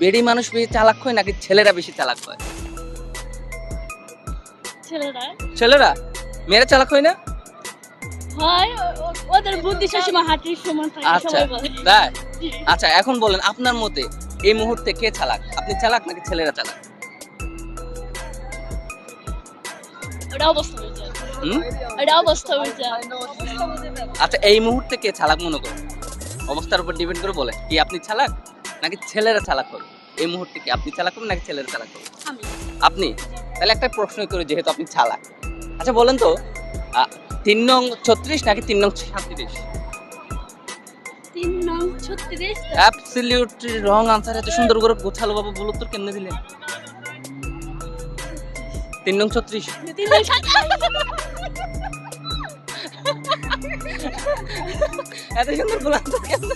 বেডি মানুষ বেশি চালাক হয় নাকি ছেলেরা বেশি চালাক হয়? ছেলেরা ছেলেরা? মেয়েরা চালাক হয় না? হয় ওদের বুদ্ধি সবসময় হাতির সমান থাকে আচ্ছা, সবাই বলে তাই? জি। আচ্ছা এখন বলেন আপনার মতে এই মুহূর্তে কে চালাক? আপনি চালাক নাকি ছেলেরা চালাক? ওটা অবস্থা বুঝে হুম? ওটা অবস্থা বুঝে আচ্ছা এই মুহূর্তে কে চালাক মনে করেন? অবস্থার উপর ডিপেন্ড করে বলেন। কি আপনি চালাক নাকি ছেলেরা চালাক হবে? এই মুহূর্তে কি আপনি চালাক হবেন নাকি ছেলেরা চালাক হবে? আমি আপনি? তাহলে একটা প্রশ্ন করি যেহেতু আপনি চালাক। আচ্ছা বলেন তো ৩ নং ৩৬ নাকি ৩ নং ৩৭? ৩ নং ৩৬ অ্যাবসলিউটলি রং আনসার এত সুন্দর করে গোছালো ভাবে বল উত্তর কেমনে দিলেন? ৩ নং ৩৬ ৩ নং ২৭ এত সুন্দর বলে আনসার কেমনে?